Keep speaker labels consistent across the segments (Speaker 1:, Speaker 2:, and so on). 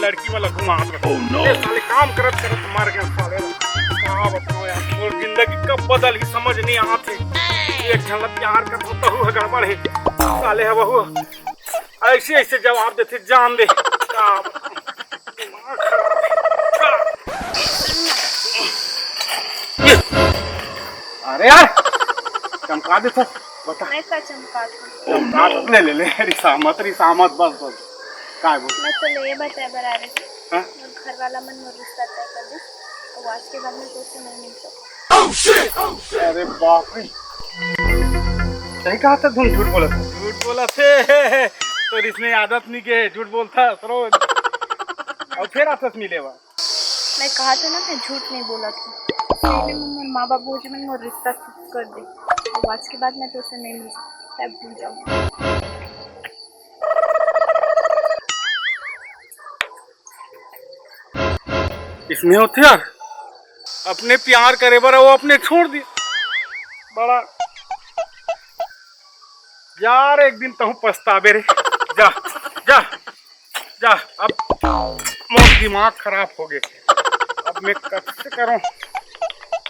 Speaker 1: लड़की वाला घुमा साले काम करत करत मर गए साले का बताओ यार और जिंदगी कब बदल ही समझ नहीं आते एक झलक प्यार कर तो हु गड़बड़ है साले है बहू ऐसे ऐसे जवाब देते जान दे का अरे यार चमका दे बता
Speaker 2: मैं का चमका
Speaker 1: ले रिसामत बस काय बोल
Speaker 2: मैं तो ये बताया बराबर
Speaker 1: हां
Speaker 2: घर वाला मन में रिश्ता तय कर दे और आज के बाद में तुझसे नहीं मिल सकता।
Speaker 1: अरे बाप रे सही कहा था तुम झूठ बोला थे तो इसने आदत नहीं के झूठ बोलता रोज और फिर आपस मिलेगा
Speaker 2: मैं कहा था ना मैं झूठ नहीं बोला था पहले मेरे माँ बाप बोझ में वो रिश्ता फिक्स कर दे और आज के बाद मैं तुझसे नहीं मिल सकता अब भूल जाऊँ।
Speaker 1: इसमें होते यार अपने प्यार करे बार वो अपने छोड़ दिए बड़ा यार एक दिन तो पछतावे रे जा जा जा अब मेरा दिमाग खराब हो गया अब मैं कैसे करूं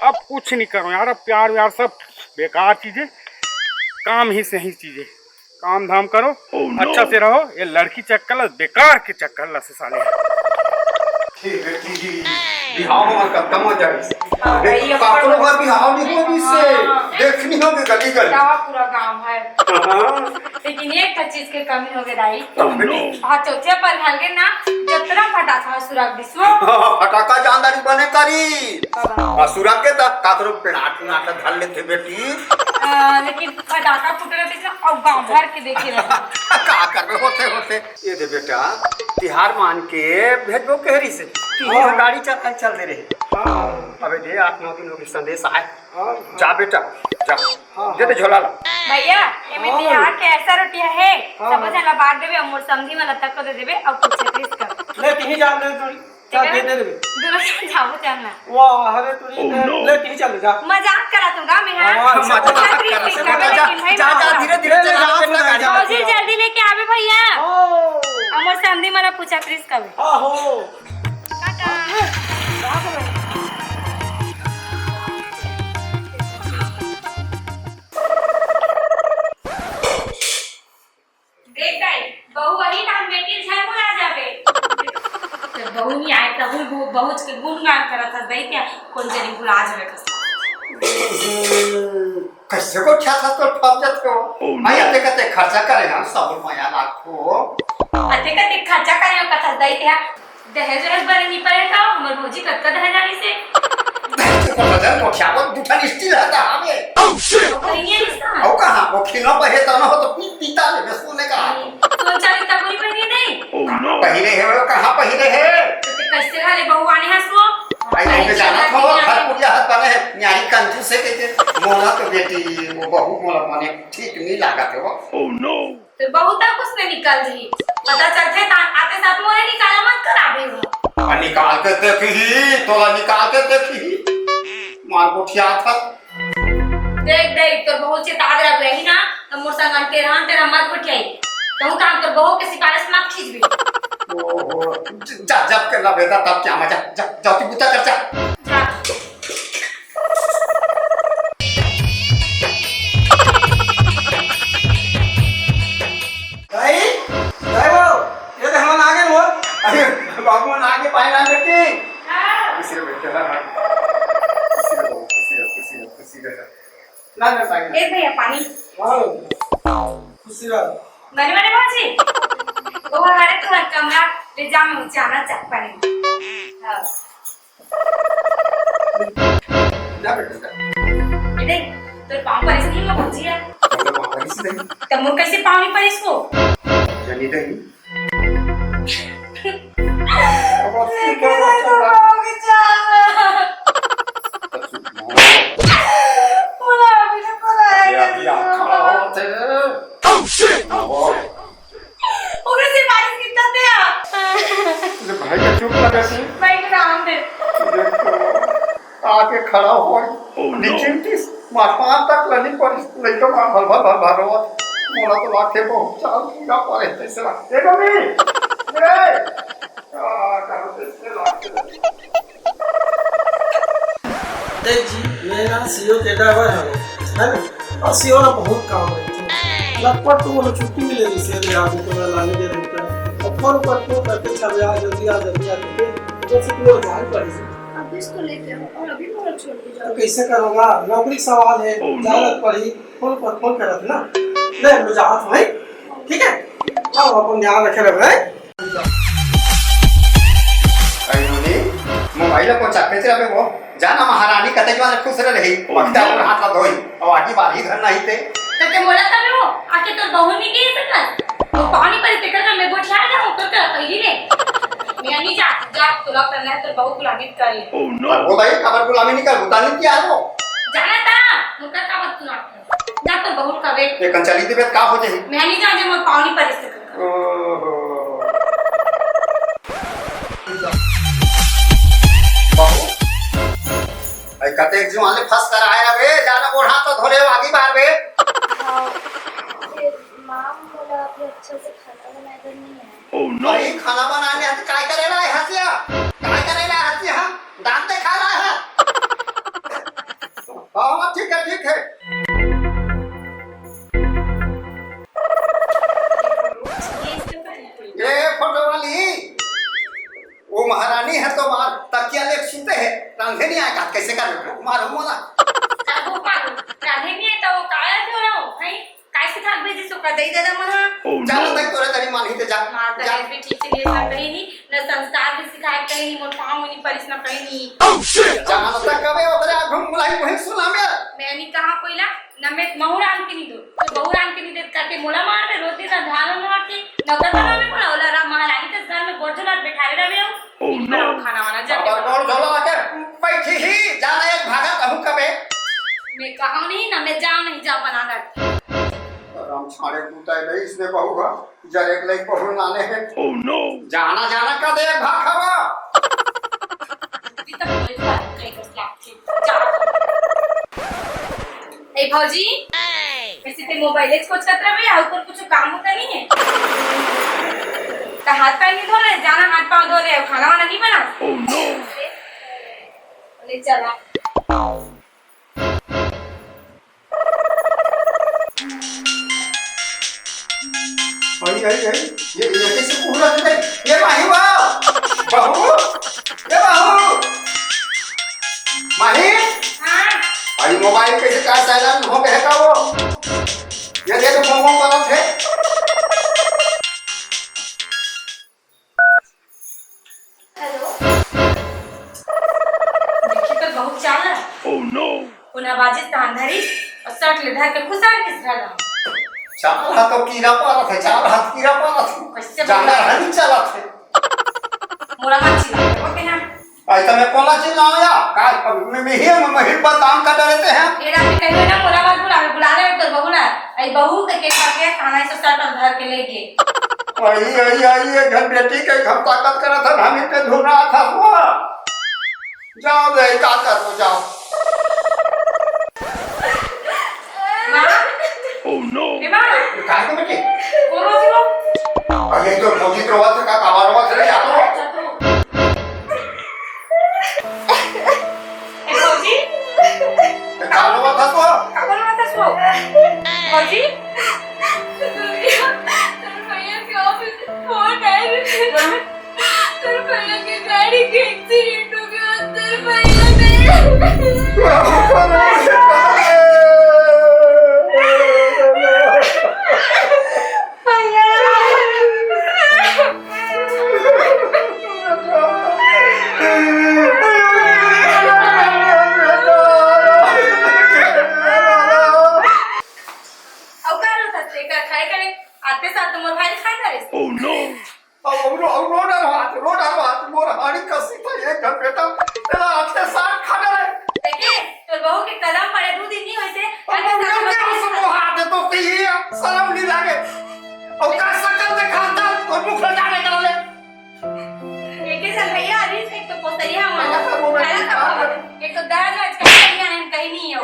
Speaker 1: अब कुछ नहीं करूं यार अब प्यार व्यार सब बेकार चीजें काम ही सही चीजें काम धाम करो अच्छा से रहो ये लड़की चक्कर बेकार के चक्कर से साले
Speaker 3: बिहाव हमार खत्म हो जाए काकरो घर बिहाव नहीं हो इससे देखनी होगी गली गली
Speaker 4: पूरा गांव है लेकिन एक चीज के कमी हो गई दाई हां चौथे पर हलगे ना जतरा फटा था सुराग दिसो
Speaker 3: फटाका जानदारी बने करी सुराग के त काकरो पेनाट नाट धर लेते बेटी
Speaker 4: लेकिन फटाका फुटले दिस और गांव भर के देखे रहे
Speaker 3: का करबे होते ये दे बेटा तिहार मान के भेजबो केहरी से तीन गाड़ी चल दे रहे अबे दे 8-9 दिन होगी संदेश आए जा बेटा जा दे दे झोला ला
Speaker 4: भैया ये में तिहार के ऐसा रोटी है सब जन बांट देबे और समधी वाला तक को दे देबे और कुछ प्लीज कर
Speaker 5: ले ती जान दे थोड़ी जा दे दे
Speaker 4: दूर से जाओ चलना
Speaker 5: वाह अरे तू ले ती चल जा
Speaker 4: मजाक करा दूंगा मैं हां
Speaker 3: मजाक कर जा धीरे चला
Speaker 4: फौजी जल्दी लेके आवे भैया हमर समधी वाला पूछा प्लीज कर
Speaker 5: हां हो
Speaker 4: टाटा देख दाई बहू वही नाम बेटी घर में आ जावे तो बहू नहीं आए तब बहू के गुणगान करत था दई क्या कौन जनी भुला जावे
Speaker 3: कैसे को छाता तो ठप जाते हो मैं आते कहते खर्चा करे हम सब माया लाखो
Speaker 4: आते कहते खर्चा करे कथा दई क्या दहेज बरे नहीं पड़े था हमर भौजी कत्का दहेज आनी से
Speaker 3: को बदल को छावत दूठा निस्ती रहता हमें
Speaker 4: करिए रिश्ता
Speaker 3: औ कहां वो खिनो बहे त न हो तो पीता ले सोने का
Speaker 4: सोन चाली तबरी पहनी नहीं
Speaker 3: पहले है वो कहां पहले है
Speaker 4: तो कैसे घरे बहू आने हसो
Speaker 3: भाई नहीं जाना था घर पुड़िया हाथ बने है न्यारी कंजूस से कहते मोला तो बेटी वो बहू मोला माने ठीक नहीं लागत है वो
Speaker 1: ओह नो
Speaker 4: तो बहू तक उसने निकाल दी पता चलते आते साथ मोरे निकाला मत करा दे वो
Speaker 3: निकाल के देखी तोला निकाल के देखी मार गोठिया था
Speaker 4: देख देख तो बहुत से ताग लग रही ना तो मोर संग अंते रहन तेरा मत गोठियाई तो काम तो बहू के सिफारिश मत खींचबे
Speaker 3: ओहो जा जब के लबेदा तब क्या मजा जा तू बुता कर जा
Speaker 4: जा
Speaker 5: दाई वो ये तो हम आगे हो
Speaker 3: अरे बाबू ना आगे पाए ना बेटी
Speaker 4: हां
Speaker 3: इसे बेटा किसी ना पाए
Speaker 4: ए भैया पानी
Speaker 5: वाओ खुशी रह
Speaker 4: मने मने बाजी वो हमारे तो कमरा ले जा में जाना चाह पानी हां
Speaker 3: ना बेटा
Speaker 4: ये देख तो पाँव पर इसकी मैं पहुंची है तो मुझे कैसे पाँव नहीं पर इसको
Speaker 3: जानी नहीं भाई का चुप लगा सी आके खड़ा हो निचिंतिस मार तक लनी पर लइका मार भल मोला तो लाखे बहुत चाल पूरा परे तैसे ए मम्मी ए
Speaker 5: देख जी मैं ना सीओ के ड्राइवर है ना, और सीओ ना बहुत काम है, लगभग तो वो छुट्टी मिलेगी से आदमी को लाने के रूप में, और फोन पर फोन करके छब आ जल्दी आ जैसे कि वो जान पड़ी से
Speaker 2: अब इसको लेके आओ और अभी मोर छोड़ के
Speaker 5: तो
Speaker 2: जाओ।
Speaker 5: कैसे करूँगा, नौकरी सवाल है, जरूरत पड़ी फोन पर फोन करत ना, ले मुझे हाथ भाई, ठीक है, आओ अपन ध्यान रखे रहे
Speaker 3: मोबाइल को चापे से अबे वो जाना महारानी कते जवान खुश रही पक्का और हाथ ला धोई और आगे बारी घर नहीं थे
Speaker 4: ते बोला तब वो आके तो बहू नहीं गई सकत वो पानी पर ते कर मैं बैठा जाऊं तो कही रे मैं नहीं जा जा तो लग करना है तो बहू गुलामी कर ले
Speaker 3: वो भाई खबर गुलामी नहीं कर बुता नहीं किया वो
Speaker 4: जाना था मुका का बात सुना जा तो बहू का वेट
Speaker 3: ये कंचली दे का हो जाए
Speaker 4: मैं नहीं जा जे मैं पानी पर इससे कर
Speaker 3: ओहो आई कते एक जुआले फंस कर आया बे जाना बोढ़ा तो धोले आगे बाहर बे
Speaker 2: फिर माम बोला अभी अच्छा से खाना बनाकर नहीं है।
Speaker 3: भाई खाना बनाने हाथ काय करे रहा है हसिया काय करे रहा है हसिया दांत खा रहा है हां ठीक है ये फोटो वाली वो महारानी है तो मार तकिया ले सीते है रांधे नहीं आएगा कैसे कर मारो मोला
Speaker 4: अब वो पागल राधे नहीं है तो वो काया क्यों रहो भाई काय से थाक भेजी सो का दे दे मना
Speaker 3: चलो तक तोरे तरी मान ही ते जा
Speaker 4: माता है भी ठीक से ये सब कहीं नहीं न संस्कार भी सिखाए कहीं नहीं मोर पाँव नहीं परिस न कहीं नहीं
Speaker 3: जाना तक कबे ओकरे घुम बुलाई वही सुना में
Speaker 4: मैं नहीं कहा कोईला न मैं बहुराम के नहीं दो तो बहुराम के नहीं दे करके मोला मार दे रोटी ना धान मार के नगर बना में बोला ओला राम महारानी के घर में गोड़ झोला बैठाए रहे हो बनाओ खाना वाला जब
Speaker 3: और गोड़ झोला के बैठी ही जाना एक भागा कहूं कबे
Speaker 4: मैं कहा नहीं ना मैं जाऊं नहीं जा बनाना
Speaker 3: राम छाड़े टूटा है इसने बहुगा जर एक लाइक बहु नाने है ओह नो जाना का दे भाग खावा
Speaker 4: इतना कोई बात कहीं कर जा ए भौजी ऐसे ते मोबाइल एक खोज करत रहे और ऊपर कुछ काम होता नहीं है तो हाथ पैर नहीं धो रहे जाना हाथ पाँव धो रहे खाना वाना नहीं बना ओह नो ले चला
Speaker 3: आई ये कैसे पूरा है ये माही बहू ये बहू माही
Speaker 4: हां
Speaker 3: आई मोबाइल कैसे का साइलेंट हो गया का वो ये देखो फोन कर रहे थे
Speaker 2: हेलो
Speaker 4: देखिए तो बहुत चाल है ओह नो उना बाजी तांधरी और शर्ट ले धर के खुशाल किस रहा
Speaker 3: चाल हाथ तो कीड़ा पाला थे चाल हाथ कीड़ा पाला थे जाना नहीं चला थे
Speaker 4: मोरा मच्छी ओके ना
Speaker 3: आई तो मैं कोला चिल्लाया का मैं ही पर काम कर रहे हैं
Speaker 4: एरा पे कहियो ना मोरा बात बुला रहे तो बहू ना आई बहू के करके खाना से शर्ट धर के लेके
Speaker 3: आई ये घर बेटी के घर ताकत करा था हम पे ढूंढ रहा था वो जाओ बे का कर तो जाओ
Speaker 4: ओह नो ए मां
Speaker 3: काय को बेटी
Speaker 4: कौन सी वो
Speaker 3: अरे तो फौजी तो बात का काबारवा से या तो
Speaker 4: ए फौजी
Speaker 3: काबारवा था तो
Speaker 4: काबारवा था सो फौजी
Speaker 2: तेरे भैया के ऑफिस से फोन आया तेरे भैया की गाड़ी के एक्सीडेंट हो गया तेरे भैया
Speaker 4: आते साथ तुम भाई खा रहे
Speaker 3: ओह नो रोड हाथ मोर हाड़ी कसी था ये घर बेटा तेरा आते साथ खा रहे
Speaker 4: देखे तो बहू के कदम पड़े 2 दिन नहीं होइसे
Speaker 3: हाथ तो कही शर्म नहीं लागे और का सकल दिखाता और मुख लगाने कर ले
Speaker 4: एक साल भैया अभी एक तो पोतरिया हमारा एक तो दाल आज कहीं नहीं है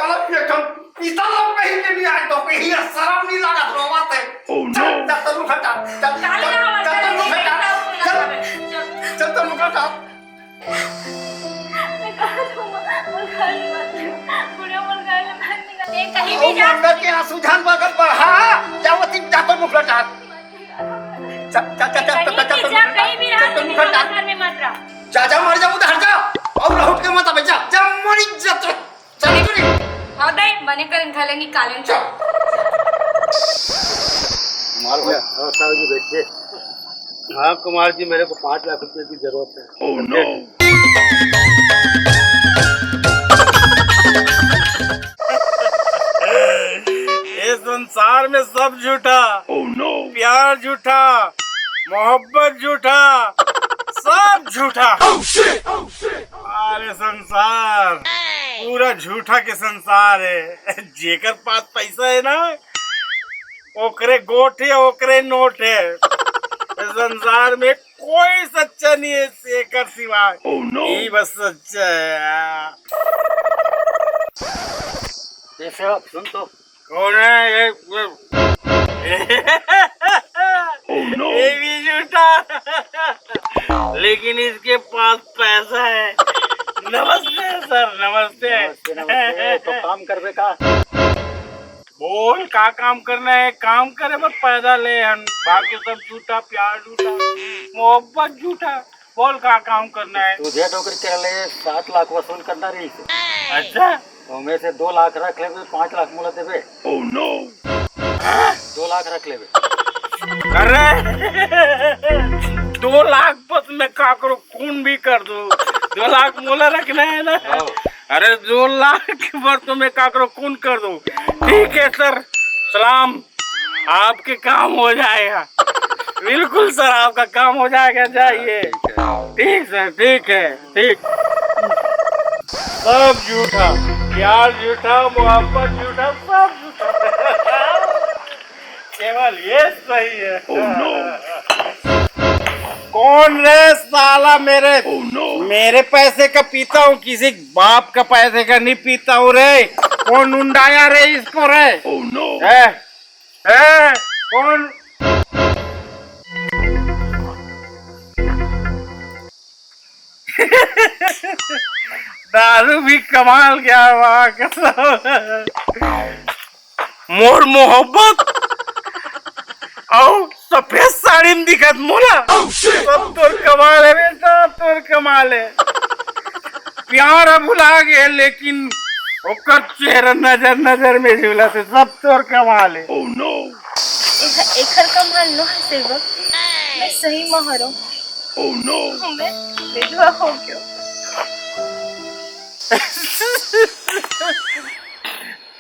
Speaker 3: अलग ये कम पिता लोग कहीं के नहीं आए तो कहीं शर्म नहीं लगा रोवत है ओह नो चल तनु हटा चल
Speaker 4: काली ना हमारा
Speaker 3: चल तनु हटा
Speaker 4: नहीं जा
Speaker 3: अंदर के आंसू जान बगल बढ़ा जाओ तीन जातो मुखला टाट
Speaker 4: कहीं भी रहा तो मेरे घर में मत रहा।
Speaker 3: जा मर जा उधर जा और लौट के मत आवे जा मरी जा चल तू रे
Speaker 4: हाँ दे बने कर घले निकालें
Speaker 3: जा
Speaker 6: कुमार भैया हाँ साहब जी देखिए। हाँ कुमार जी मेरे को 5 लाख रुपए की जरूरत है। Oh no.
Speaker 1: ये संसार में सब झूठा। प्यार झूठा, मोहब्बत झूठा, सब झूठा। अरे संसार पूरा झूठा के संसार है। जेकर पास पैसा है ना ओकरे गोट है ओकरे नोट है। इस संसार में कोई सच्चा नहीं है शेखर सिवाय। यही बस सच्चा है।
Speaker 6: जैसे आप सुन तो
Speaker 1: कौन है ये ये भी झूठा लेकिन इसके पास पैसा है। नमस्ते सर नमस्ते।
Speaker 6: नमस्ते तो काम करबे का
Speaker 1: बोल का काम करना है काम करे बस पैदा ले हम बाकी सब झूठा प्यार झूठा मोहब्बत झूठा। बोल का काम करना है।
Speaker 6: तुझे नौकरी के लिए 7 लाख वसूल करना रही है।
Speaker 1: अच्छा
Speaker 6: तो में से 2 लाख रख लेबे 5 लाख मोला देबे। Oh no. 2 लाख रख लेबे।
Speaker 1: अरे 2 लाख बस मैं का करो खून भी कर दो। 2 लाख मोला रखना है ना। अरे 2 लाख पर तो मैं का करो खून कर दो। ठीक है सर सलाम आपके काम हो जाएगा। बिल्कुल सर आपका काम हो जाएगा जाइए। ठीक सर ठीक है ठीक। सब झूठा प्यार झूठा मोहब्बत झूठा सब झूठा केवल ये सही है। कौन रे साला मेरे पैसे का पीता हूँ किसी बाप का पैसे का नहीं पीता हूँ रे। कौन उंडाया रे इसको रे। है कौन दारू भी कमाल क्या वहाँ का मोर मोहब्बत और सफेद साड़ी में दिखत मोला सब तोर कमाल है बेटा तोर कमाल है। प्यार भुला गए लेकिन ओकर चेहरा नजर में झूला से सब तोर कमाल है। ओह नो
Speaker 2: एकर कमाल नो है सेवक मैं सही महर हूँ।
Speaker 1: ओह नो
Speaker 2: मैं विधवा हो गया।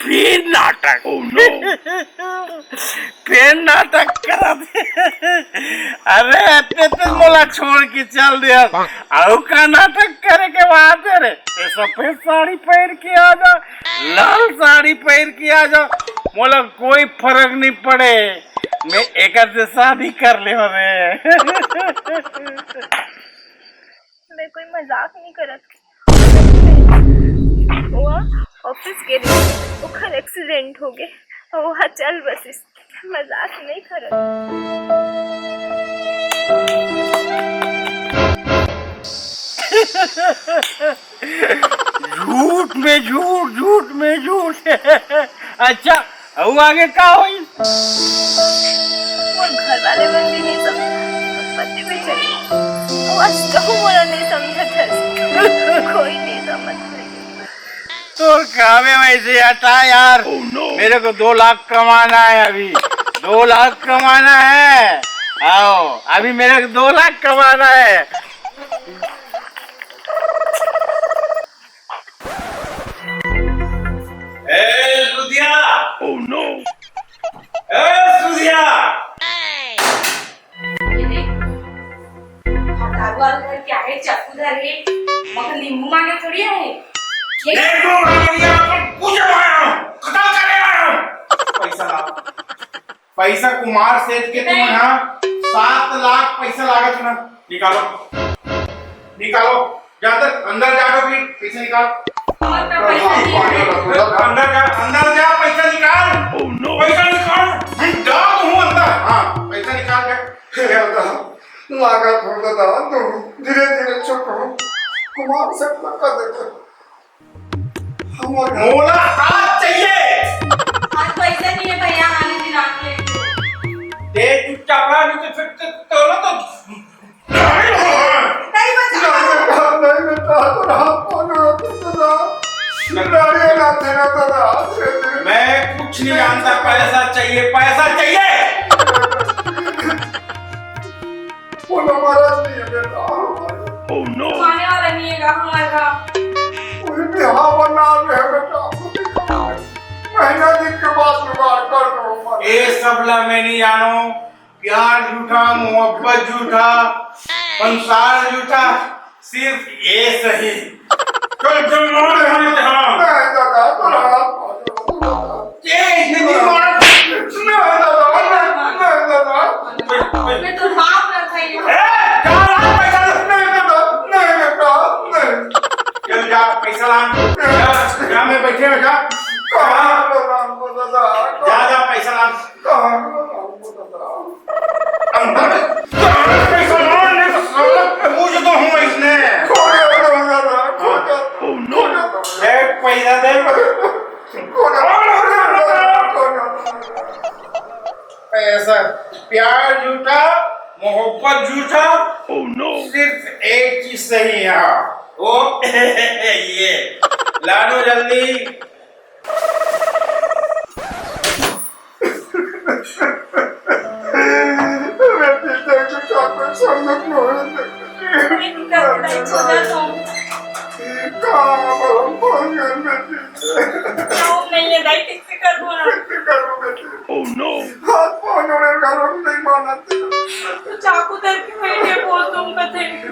Speaker 1: फिर नाटक। ओह नो फिर नाटक करा दे। अरे अपने तो मोला छोड़ के चल दिया और का नाटक करे के बाद रे सफेद साड़ी पहन के आ जा लाल साड़ी पहन के आ जा मोला कोई फर्क नहीं पड़े। मैं एक से शादी कर ले रे।
Speaker 2: मैं कोई मजाक नहीं करत। वो ऑफिस के लिए ओखर एक्सीडेंट हो गए और वहाँ चल बस मजाक नहीं करत।
Speaker 1: झूठ में झूठ झूठ में झूठ। अच्छा अब आगे का हुई।
Speaker 2: वो घर वाले मन भी नहीं समझा पति भी चली वो आज तो मोरा नहीं समझा था। कोई नहीं समझ
Speaker 1: तो खावे वैसे हटा यार। मेरे को 2 लाख कमाना है अभी 2 लाख कमाना है। आओ अभी मेरे को 2 लाख कमाना है। सुधिया ओह नो सुधिया
Speaker 4: दारू वारू घर क्या है चाकू धर है मगर नींबू मांगे थोड़ी है।
Speaker 1: पैसा कुमार सेठ के तुम यहाँ 7 लाख पैसा लागत ना निकालो निकालो जाकर अंदर जाओ भी पैसा निकाल। अंदर जा पैसा निकाल। पैसा निकाल हम डाल हूँ अंदर। हाँ पैसा निकाल के
Speaker 3: लागत होता था तो धीरे धीरे चुप हो कुमार से कर देते
Speaker 1: मोला हाथ चाहिए चाहिए, पैसा चाहिए।
Speaker 6: बोलो महाराज नहीं है बेटा।
Speaker 4: आने वाला नहीं है हमारा।
Speaker 6: कोई भी हाँ बनना है बेटा। महीना दिन के बाद जुगाड़ कर दो।
Speaker 1: ये सब ला मैं नहीं जानो। प्यार झूठा, मोहब्बत झूठा, संसार झूठा, सिर्फ ये सही। चल चल मार हम जहां।
Speaker 6: नहीं दादा थोड़ा
Speaker 1: ये नहीं मार।
Speaker 6: नहीं दादा
Speaker 4: मैं तो माफ कर रही हूँ।
Speaker 1: जा ला पैसा दे।
Speaker 6: नहीं बेटा नहीं।
Speaker 1: चल जा पैसा ला। जा मैं बैठे बैठा।
Speaker 6: कहाँ को दादा
Speaker 1: जा जा पैसा ला।
Speaker 6: कहाँ को दादा
Speaker 1: अंदर पैसा ला। नहीं तो साला मुझे तो हूँ इसने।
Speaker 6: खो गया दादा खो गया
Speaker 1: पैसा दे। पैसा प्यार झूठा, मोहब्बत झूठा। सिर्फ एक चीज सही है, वो ये ला दो जल्दी।
Speaker 4: नहीं है भाई, किससे कर दूँ ना? तो चाकू दर की मैं बोल दूँगा तेरे को।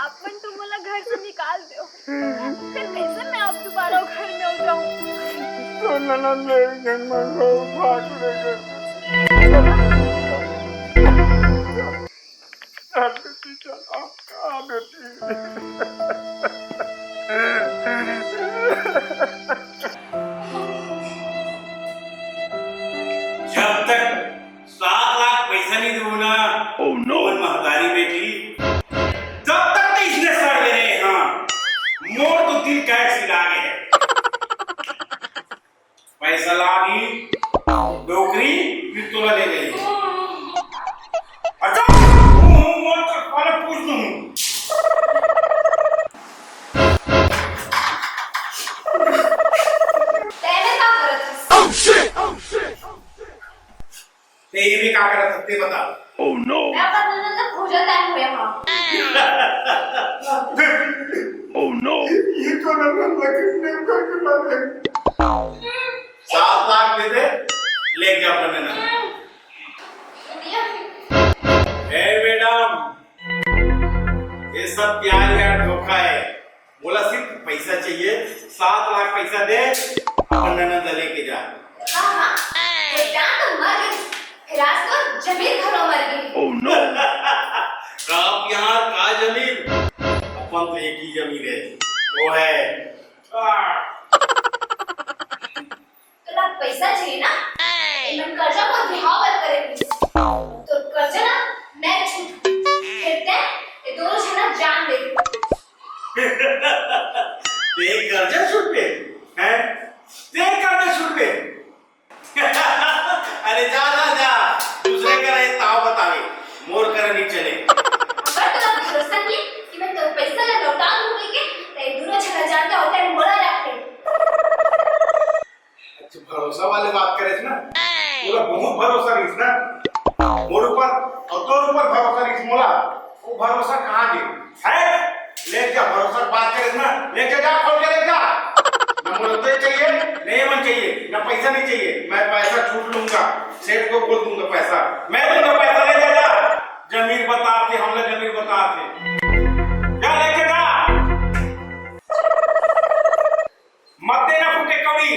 Speaker 2: आपण तो मला घर से निकाल दो, फिर कैसे मैं आप दोबारा घर में हो जाऊँ?
Speaker 1: जब तक 7 लाख पैसा नहीं दूँ ना, महंगाई बेटी, तब तक तो इसने सड़ दे रहे। हाँ मोर तो दिल कैसे लागे है। पैसा लागी डोकरी फिर तोला ले गई। अच्छा मोर का वाला पूछ दूँ।
Speaker 4: तेरे क्या करत है?
Speaker 1: तेरी भी क्या कर सकते बता।
Speaker 4: मैं अपन दोनों का भोजन टाइम हुए हाँ।
Speaker 6: ये तो करके
Speaker 1: 7 लाख दे दे, ले जा अपने ना। मैडम ये सब प्यार या धोखा है। बोला सिर्फ पैसा चाहिए, 7 लाख पैसा दे, अपने ना लेके जा।
Speaker 4: हाँ तो जान तो मर गई, फिर आज तो जमीन घरों मर गई।
Speaker 1: का प्यार का जमीन, अपन तो एक ही जमीन है, वो है
Speaker 4: तुला पैसा चाहिए ना? मन कर्जा को रिहावर करेगी। तो कर्जा ना मैं छूट, फिर ये दोनों जना जान दे।
Speaker 1: ते कर्जा छूट पे हैं? ते कर्जा छूट पे। अरे जा जा जा, दूसरे का रहे ताव बतावे, मोर कर नहीं चले।
Speaker 4: अगर तुला भरोसा नहीं कि मैं तो पैसा ला लौटा दूंगी के, तो ये दोनों जना जानते होते हैं मोला रखते।
Speaker 1: अच्छा भरोसा वाले बात करे थे ना, पूरा बहुत भरोसा रही ना मोर ऊपर, और तोर ऊपर भरोसा रही मोला। वो भरोसा कहाँ गई है? ले जा भरोसा बात करे ना, लेके जा, खोल के ले जा। ना मुझे चाहिए, नहीं मन चाहिए, ना पैसा नहीं चाहिए, मैं पैसा छूट लूंगा, सेठ को बोल दूंगा पैसा, मैं दूंगा पैसा, ले जा जा। जमीन बता के हम लोग जमीन बता के जा, लेके जा, मत देना फूटे कौड़ी।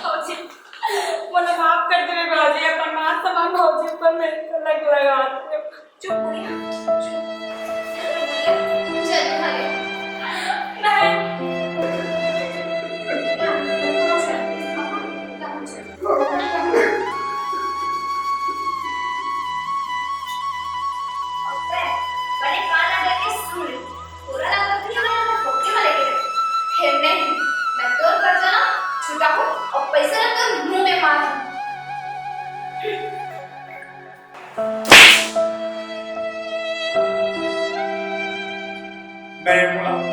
Speaker 4: भौजी मुझे माफ कर दे भौजी, अपन मां समान भौजी पर मेरे को लगा चुप बुढ़िया चल भाई नहीं बड़े काला
Speaker 1: नहीं बोला